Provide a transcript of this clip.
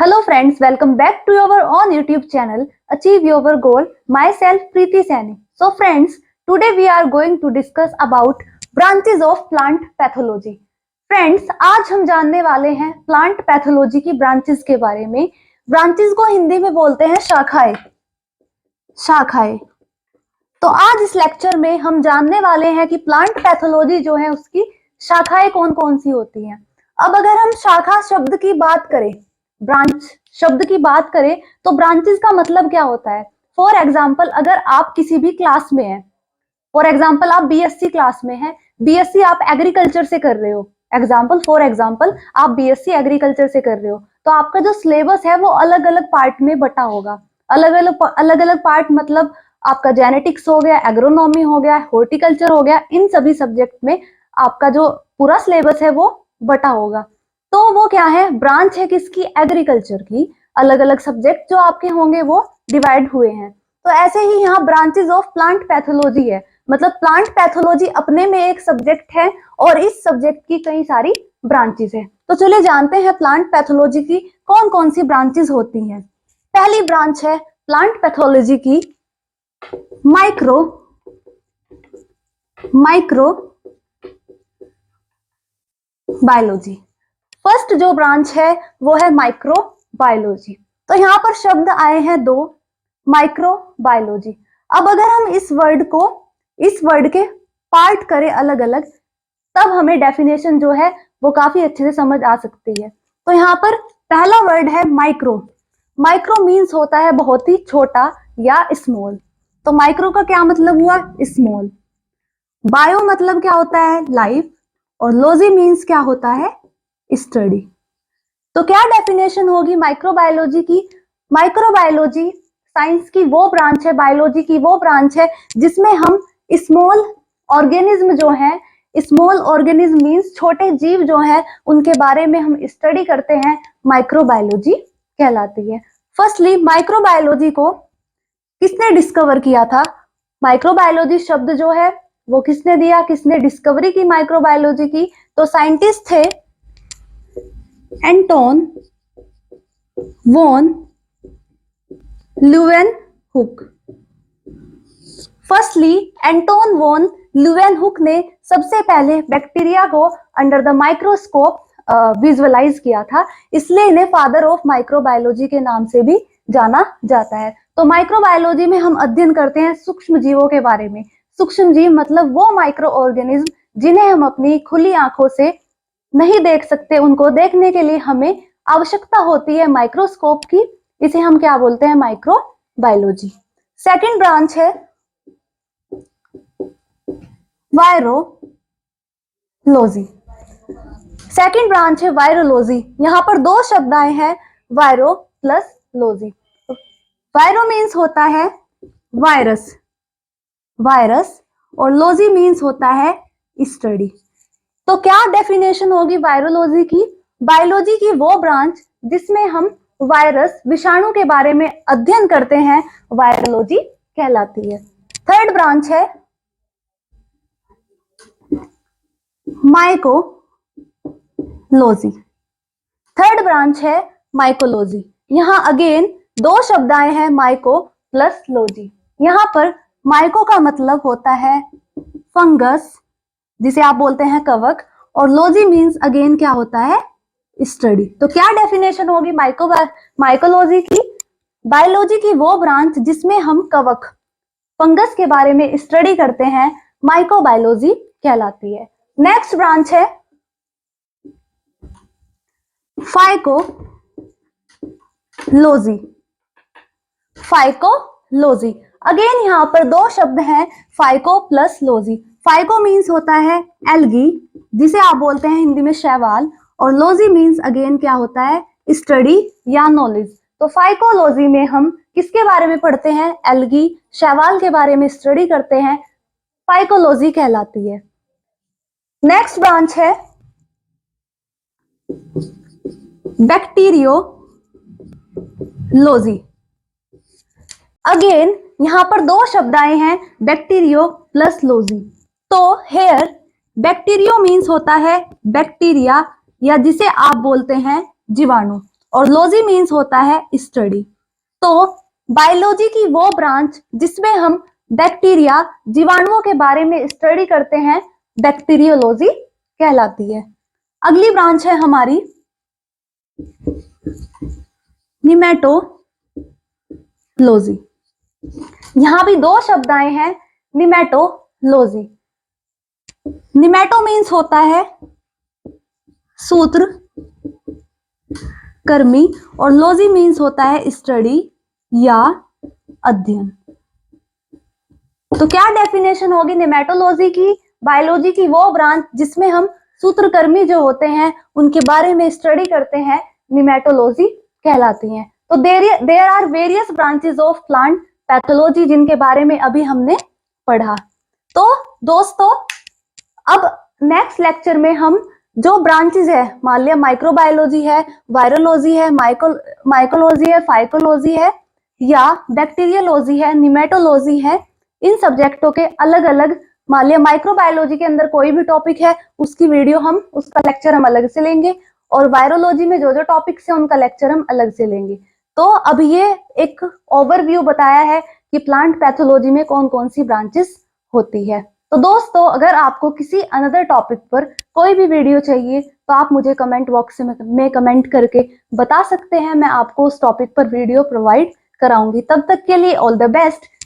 Hello friends, welcome back to our own YouTube channel Achieve Your Goal. Myself Preeti Saini. So friends, today we are going to discuss about branches of plant pathology. Friends, आज हम जानने वाले हैं plant pathology की branches के बारे में। Branches को हिंदी में बोलते हैं शाखाएं। शाखाएं। तो आज इस लेक्चर में हम जानने वाले हैं कि प्लांट पैथोलॉजी जो है उसकी शाखाएं कौन कौन सी होती हैं। अब अगर हम शाखा शब्द की बात करें, ब्रांच शब्द की बात करें, तो ब्रांचेस का मतलब क्या होता है। फॉर एग्जाम्पल, अगर आप किसी भी क्लास में हैं, फॉर एग्जाम्पल आप बीएससी क्लास में हैं, बीएससी आप एग्रीकल्चर से कर रहे हो, फॉर एग्जाम्पल आप बीएससी एग्रीकल्चर से कर रहे हो, तो आपका जो सिलेबस है वो अलग अलग पार्ट में बटा होगा। अलग अलग पार्ट मतलब आपका जेनेटिक्स हो गया, एग्रोनॉमी हो गया, हॉर्टिकल्चर हो गया, इन सभी सब्जेक्ट में आपका जो पूरा सिलेबस है वो बटा होगा। तो वो क्या है, ब्रांच है किसकी, एग्रीकल्चर की। अलग अलग सब्जेक्ट जो आपके होंगे वो डिवाइड हुए हैं। तो ऐसे ही यहाँ ब्रांचेस ऑफ प्लांट पैथोलॉजी है, मतलब प्लांट पैथोलॉजी अपने में एक सब्जेक्ट है और इस सब्जेक्ट की कई सारी ब्रांचेस है। तो चलिए जानते हैं प्लांट पैथोलॉजी की कौन कौन सी ब्रांचेस होती हैं। पहली ब्रांच है प्लांट पैथोलॉजी की माइक्रो बायोलॉजी। फर्स्ट जो ब्रांच है वो है माइक्रो बायोलॉजी। तो यहाँ पर शब्द आए हैं दो, माइक्रो बायोलॉजी। अब अगर हम इस वर्ड के पार्ट करें अलग अलग, तब हमें डेफिनेशन जो है वो काफी अच्छे से समझ आ सकती है। तो यहाँ पर पहला वर्ड है माइक्रो। माइक्रो मीन्स होता है बहुत ही छोटा या स्मॉल। तो माइक्रो का क्या मतलब हुआ, स्मॉल। बायो मतलब क्या होता है, लाइफ, और लॉजी मीन्स क्या होता है, स्टडी। तो क्या डेफिनेशन होगी माइक्रोबायोलॉजी की। माइक्रोबायोलॉजी साइंस की वो ब्रांच है, बायोलॉजी की वो ब्रांच है जिसमें हम स्मॉल ऑर्गेनिज्म जो है, स्मॉल ऑर्गेनिज्म मीन्स छोटे जीव जो है, उनके बारे में हम स्टडी करते हैं, माइक्रोबायोलॉजी कहलाती है। फर्स्टली माइक्रोबायोलॉजी को किसने डिस्कवर किया था। माइक्रोबायोलॉजी शब्द जो है वो किसने दिया, किसने डिस्कवरी की माइक्रोबायोलॉजी की। तो साइंटिस्ट थे Anton von Leeuwenhoek. Firstly Anton von Leeuwenhoek ने सबसे पहले बैक्टीरिया को अंडर द माइक्रोस्कोप विजुअलाइज किया था, इसलिए इन्हें फादर ऑफ माइक्रोबायोलॉजी के नाम से भी जाना जाता है। तो माइक्रोबायोलॉजी में हम अध्ययन करते हैं सूक्ष्म जीवों के बारे में। सूक्ष्म जीव मतलब वो माइक्रो ऑर्गेनिज्म जिन्हें हम अपनी खुली आंखों से नहीं देख सकते, उनको देखने के लिए हमें आवश्यकता होती है माइक्रोस्कोप की। इसे हम क्या बोलते हैं, माइक्रोबायोलॉजी। सेकंड ब्रांच है वायरोलॉजी। सेकंड ब्रांच है वायरोलॉजी। यहाँ पर दो शब्द आए हैं, वायरो प्लस लॉजी। वायरो मीन्स होता है वायरस, और लॉजी मीन्स होता है स्टडी। तो क्या डेफिनेशन होगी वायरोलॉजी की। बायोलॉजी की वो ब्रांच जिसमें हम वायरस, विषाणु के बारे में अध्ययन करते हैं, वायरोलॉजी कहलाती है। थर्ड ब्रांच है माइकोलॉजी। थर्ड ब्रांच है माइकोलॉजी। यहाँ अगेन दो शब्द आए हैं, माइको प्लस लॉजी। यहाँ पर माइको का मतलब होता है फंगस, जिसे आप बोलते हैं कवक, और लॉजी मीन्स अगेन क्या होता है, स्टडी। तो क्या डेफिनेशन होगी माइकोलॉजी की। बायोलॉजी की वो ब्रांच जिसमें हम कवक, फंगस के बारे में स्टडी करते हैं, माइकोबायोलॉजी कहलाती है। नेक्स्ट ब्रांच है फाइकोलॉजी। फाइकोलॉजी अगेन यहाँ पर दो शब्द हैं, phyco plus logy. Phyco means होता है एल्गी, जिसे आप बोलते हैं हिंदी में शैवाल, और लॉजी मीन्स अगेन क्या होता है, स्टडी या नॉलेज। तो फाइकोलॉजी में हम किसके बारे में पढ़ते हैं, एल्गी, शैवाल के बारे में स्टडी करते हैं, फाइकोलॉजी कहलाती है। नेक्स्ट ब्रांच है बैक्टीरियोलॉजी। अगेन यहाँ पर दो शब्द आए हैं, बैक्टीरियो प्लस लॉजी। तो हेयर बैक्टीरियो मीन्स होता है बैक्टीरिया, या जिसे आप बोलते हैं जीवाणु, और लॉजी मीन्स होता है स्टडी। तो बायोलॉजी की वो ब्रांच जिसमें हम बैक्टीरिया, जीवाणुओं के बारे में स्टडी करते हैं, बैक्टीरियोलॉजी कहलाती है। अगली ब्रांच है हमारी निमेटोलॉजी। यहां भी दो शब्द आए हैं, निमेटोलॉजी। निमेटो मीन्स होता है सूत्र कर्मी और लॉजी मीन्स होता है स्टडी या अध्ययन। तो क्या डेफिनेशन होगी निमेटोलॉजी की? बायोलॉजी की वो ब्रांच जिसमें हम सूत्रकर्मी जो होते हैं उनके बारे में स्टडी करते हैं, निमेटोलॉजी कहलाती हैं। तो there are various branches of plant pathology जिनके बारे में अभी हमने पढ़ा। तो दोस्तों अब नेक्स्ट लेक्चर में हम जो ब्रांचेस है, मान लिया माइक्रोबायोलॉजी है, वायरोलॉजी है, माइकोलॉजी है, फाइकोलॉजी है या बैक्टीरियोलॉजी है, निमेटोलॉजी है, इन सब्जेक्टों के अलग अलग, मान लिया माइक्रोबायोलॉजी के अंदर कोई भी टॉपिक है उसकी वीडियो हम, उसका लेक्चर हम अलग से लेंगे और वायरोलॉजी में जो जो टॉपिक्स है उनका लेक्चर हम अलग से लेंगे। तो अब ये एक ओवरव्यू बताया है कि प्लांट पैथोलॉजी में कौन कौन सी ब्रांचेस होती है। तो दोस्तों अगर आपको किसी अनदर टॉपिक पर कोई भी वीडियो चाहिए तो आप मुझे कमेंट बॉक्स में कमेंट करके बता सकते हैं, मैं आपको उस टॉपिक पर वीडियो प्रोवाइड कराऊंगी। तब तक के लिए ऑल द बेस्ट।